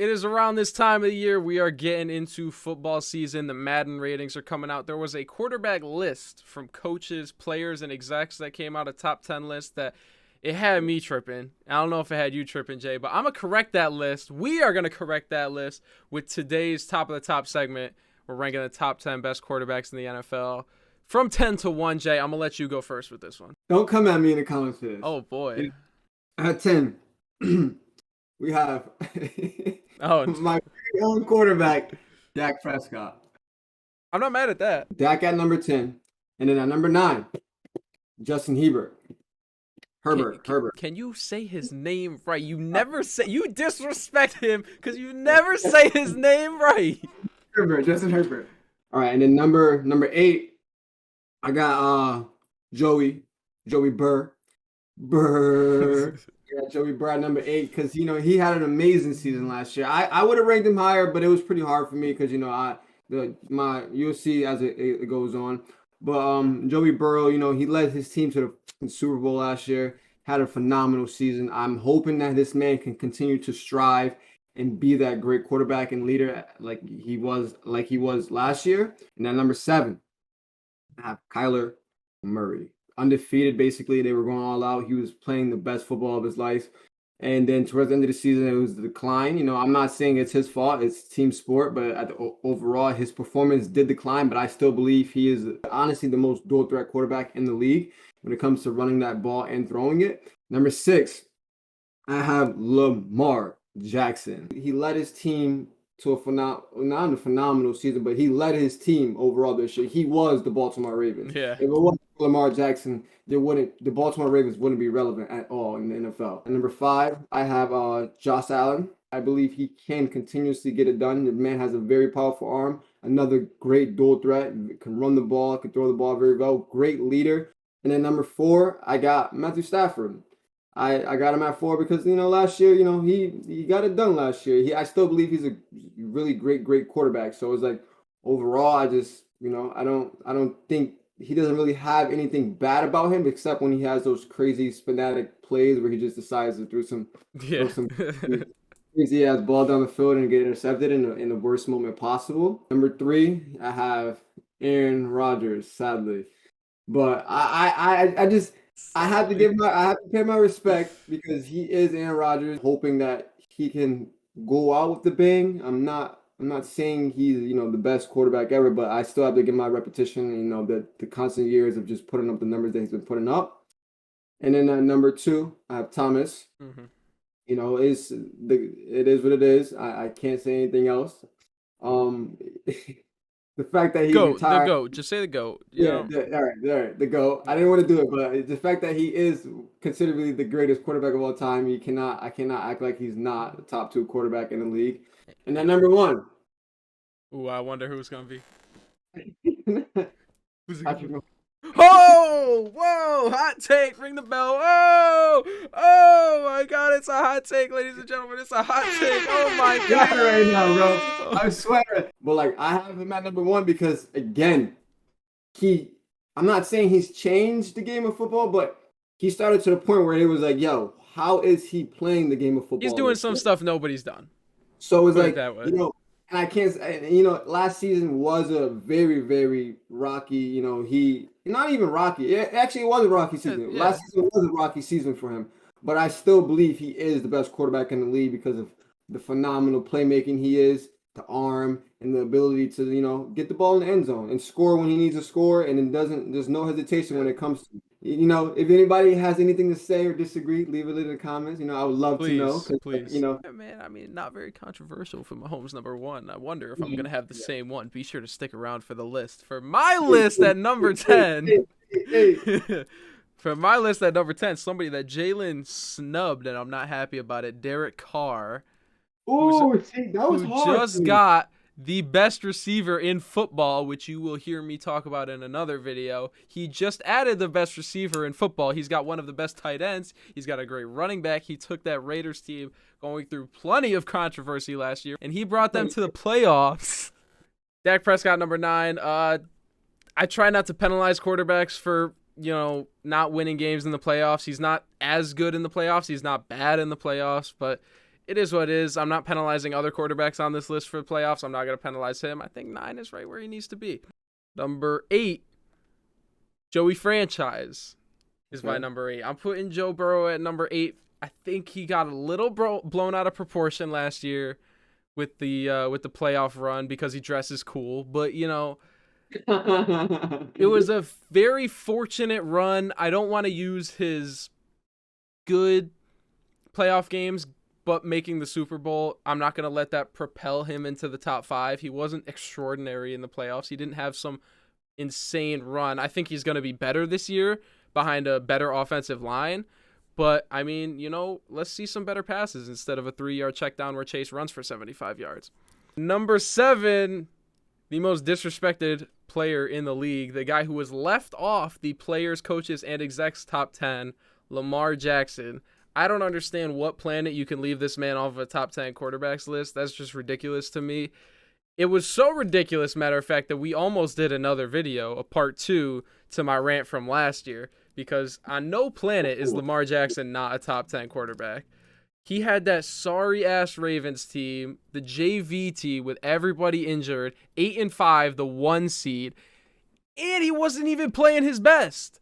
It is around this time of the year we are getting into football season. The Madden ratings are coming out. There was a quarterback list from coaches, players, and execs that came out, a top 10 list that it had me tripping. I don't know if it had you tripping, Jay, but I'm going to correct that list. We are going to correct that list with today's top of the top segment. We're ranking the top 10 best quarterbacks in the NFL. From 10 to 1, Jay, I'm going to let you go first with this one. Don't come at me in the comments for this. Oh, boy. At 10, we have my very own quarterback, Dak Prescott. I'm not mad at that. Dak at number 10. And then at number 9, Justin Herbert. Herbert. Can you say his name right? You disrespect him because you never say his name right. Justin Herbert. All right, and then number 8, I got Joey Burr. Yeah, Joey Burr at number 8 because he had an amazing season last year. I would have ranked him higher, but it was pretty hard for me because you'll see as it goes on. But Joey Burrow, he led his team to the Super Bowl last year. Had a phenomenal season. I'm hoping that this man can continue to strive and be that great quarterback and leader like he was last year. And at number 7, I have Kyler Murray. Undefeated, basically. They were going all out. He was playing the best football of his life. And then towards the end of the season, it was the decline. I'm not saying it's his fault. It's team sport. But overall, his performance did decline. But I still believe he is honestly the most dual threat quarterback in the league when it comes to running that ball and throwing it. Number 6, I have Lamar Jackson. He led his team to not a phenomenal season, but he led his team overall this year. He was the Baltimore Ravens. Yeah. If it wasn't for Lamar Jackson, the Baltimore Ravens wouldn't be relevant at all in the NFL. And number 5, I have Josh Allen. I believe he can continuously get it done. The man has a very powerful arm. Another great dual threat. Can run the ball, can throw the ball very well. Great leader. And then number 4, I got Matthew Stafford. I got him at 4 because last year he got it done last year. I still believe he's a really great quarterback. So it's like overall I just I don't think he doesn't really have anything bad about him except when he has those crazy fanatic plays where he just decides to throw some crazy ass ball down the field and get intercepted in the worst moment possible. Number 3, I have Aaron Rodgers, sadly, but I have to pay my respect because he is Aaron Rodgers. Hoping that he can go out with the bang. I'm not saying he's the best quarterback ever, but I still have to give my repetition. The constant years of just putting up the numbers that he's been putting up. And then at number 2, I have Thomas. Mm-hmm. It is what it is. I can't say anything else. The fact that he retired. The GOAT. Just say the GOAT. All right, the GOAT. I didn't want to do it, but the fact that he is considerably the greatest quarterback of all time, I cannot act like he's not the top 2 quarterback in the league. And then number 1. Ooh, I wonder who it's gonna be. Who's it gonna be? Oh, whoa, hot take, ring the bell. Oh my God, it's a hot take, ladies and gentlemen. It's a hot take. Oh my God. Right now, bro. I'm swearing. But I have him at number 1 because again, I'm not saying he's changed the game of football, but he started to the point where it was like, yo, how is he playing the game of football? He's doing some stuff nobody's done. So it's like, and I can't, last season was a very, very rocky, not even rocky. It was a rocky season. Yeah. Last season was a rocky season for him. But I still believe he is the best quarterback in the league because of the phenomenal playmaking he is, the arm, and the ability to, get the ball in the end zone and score when he needs to score. And there's no hesitation when it comes to, if anybody has anything to say or disagree, leave it in the comments. I would love to know. Please. Yeah, man, not very controversial for Mahomes number 1. I wonder if I'm going to have the same one. Be sure to stick around for the list. For my list at number 10. For my list at number 10, somebody that Jailen snubbed, and I'm not happy about it, Derek Carr. Oh, that was hard. Just got the best receiver in football, which you will hear me talk about in another video. He just added the best receiver in football. He's got one of the best tight ends. He's got a great running back. He took that Raiders team going through plenty of controversy last year, and he brought them to the playoffs. Dak Prescott, number 9. I try not to penalize quarterbacks for, not winning games in the playoffs. He's not as good in the playoffs. He's not bad in the playoffs, but it is what it is. I'm not penalizing other quarterbacks on this list for the playoffs. I'm not going to penalize him. I think 9 is right where he needs to be. Number 8, Joey Franchise is my number 8. I'm putting Joe Burrow at number 8. I think he got a little blown out of proportion last year with the playoff run because he dresses cool. But, you know, it was a very fortunate run. I don't want to use his good playoff games, but making the Super Bowl, I'm not going to let that propel him into the top 5. He wasn't extraordinary in the playoffs. He didn't have some insane run. I think he's going to be better this year behind a better offensive line. But, I mean, you know, let's see some better passes instead of a 3-yard check down where Chase runs for 75 yards. Number 7, the most disrespected player in the league, the guy who was left off the players, coaches, and execs top 10, Lamar Jackson. I don't understand what planet you can leave this man off of a top 10 quarterbacks list. That's just ridiculous to me. It was so ridiculous, matter of fact, that we almost did another video, a part 2 to my rant from last year, because on no planet is Lamar Jackson not a top 10 quarterback. He had that sorry-ass Ravens team, the JV team with everybody injured, 8-5, the 1 seed, and he wasn't even playing his best.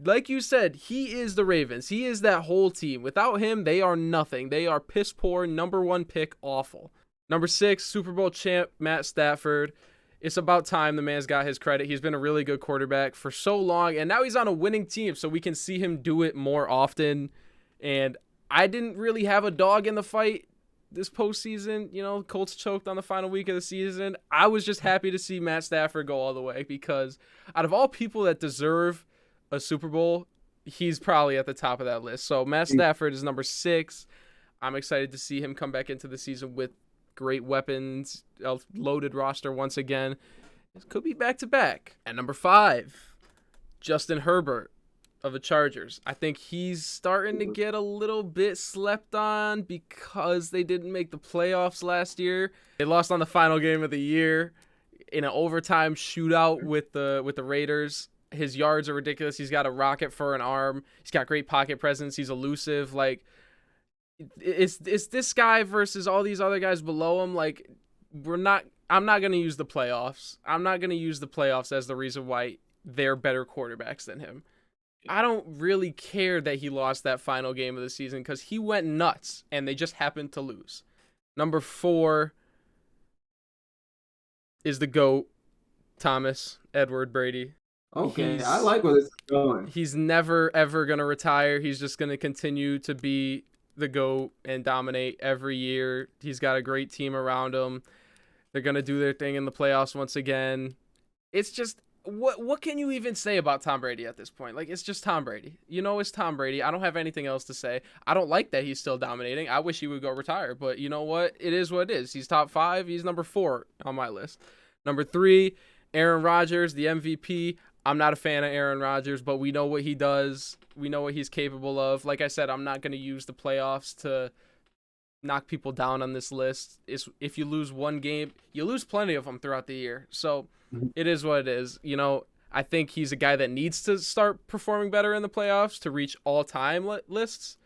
Like you said, he is the Ravens. He is that whole team. Without him, they are nothing. They are piss poor, number 1 pick, awful. Number 6, Super Bowl champ Matt Stafford. It's about time the man's got his credit. He's been a really good quarterback for so long, and now he's on a winning team, so we can see him do it more often. And I didn't really have a dog in the fight this postseason. You know, Colts choked on the final week of the season. I was just happy to see Matt Stafford go all the way because out of all people that deserve a Super Bowl, he's probably at the top of that list. So Matt Stafford is number 6. I'm excited to see him come back into the season with great weapons, a loaded roster once again. It could be back-to-back. At number 5, Justin Herbert of the Chargers. I think he's starting to get a little bit slept on because they didn't make the playoffs last year. They lost on the final game of the year in an overtime shootout with the Raiders. His yards are ridiculous. He's got a rocket for an arm. He's got great pocket presence. He's elusive. Like, it's this guy versus all these other guys below him. Like, I'm not going to use the playoffs. I'm not going to use the playoffs as the reason why they're better quarterbacks than him. I don't really care that he lost that final game of the season because he went nuts and they just happened to lose. Number 4 is the GOAT, Thomas Edward Brady. Okay, I like where this is going. He's never, ever going to retire. He's just going to continue to be the GOAT and dominate every year. He's got a great team around him. They're going to do their thing in the playoffs once again. It's just, what can you even say about Tom Brady at this point? Like, it's just Tom Brady. You know, it's Tom Brady. I don't have anything else to say. I don't like that he's still dominating. I wish he would go retire, but you know what? It is what it is. He's top 5. He's number 4 on my list. Number 3, Aaron Rodgers, the MVP. I'm not a fan of Aaron Rodgers, but we know what he does. We know what he's capable of. Like I said, I'm not going to use the playoffs to knock people down on this list. If you lose one game, you lose plenty of them throughout the year. So it is what it is. You know, I think he's a guy that needs to start performing better in the playoffs to reach all-time lists.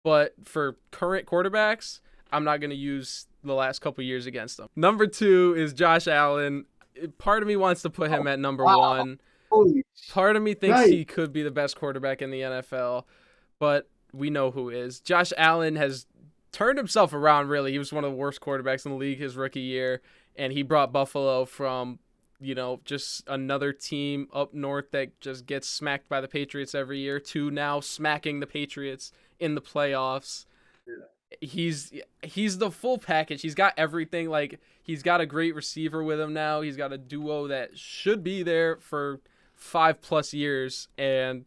But for current quarterbacks, I'm not going to use the last couple years against them. Number 2 is Josh Allen. Part of me wants to put him at number 1. Part of me thinks he could be the best quarterback in the NFL, but we know who is. Josh Allen has turned himself around, really. He was one of the worst quarterbacks in the league his rookie year, and he brought Buffalo from, you know, just another team up north that just gets smacked by the Patriots every year to now smacking the Patriots in the playoffs. Yeah. He's the full package. He's got everything. Like, he's got a great receiver with him now. He's got a duo that should be there for 5+ years, and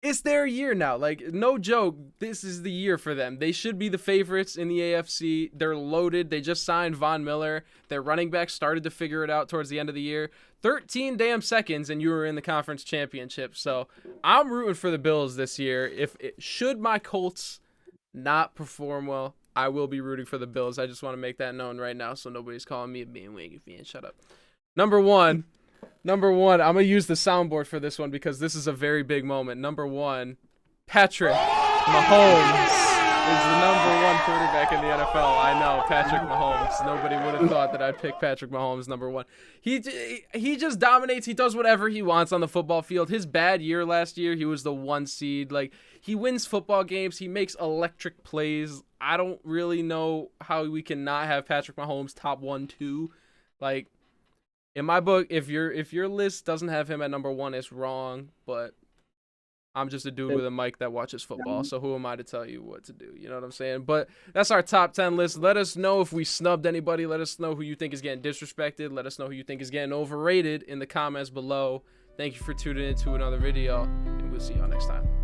it's their year now. Like, no joke, this is the year for them. They should be the favorites in the AFC. They're loaded. They just signed Von Miller. Their running back started to figure it out towards the end of the year. 13 damn seconds, and you were in the conference championship. So I'm rooting for the Bills this year. Should my Colts not perform well, I will be rooting for the Bills. I just want to make that known right now so nobody's calling me a bandwagon fan. Shut up. Number one, I'm going to use the soundboard for this one because this is a very big moment. Number 1, Patrick Mahomes. is the #1 quarterback in the NFL. I know, Patrick Mahomes. Nobody would have thought that I'd pick Patrick Mahomes #1. He just dominates. He does whatever he wants on the football field. His bad year last year, he was the 1 seed. Like, he wins football games. He makes electric plays. I don't really know how we can not have Patrick Mahomes top 1, 2. Like, in my book, if your list doesn't have him at #1, it's wrong. But I'm just a dude with a mic that watches football, so who am I to tell you what to do? You know what I'm saying? But that's our top 10 list. Let us know if we snubbed anybody. Let us know who you think is getting disrespected. Let us know who you think is getting overrated in the comments below. Thank you for tuning in to another video, and we'll see y'all next time.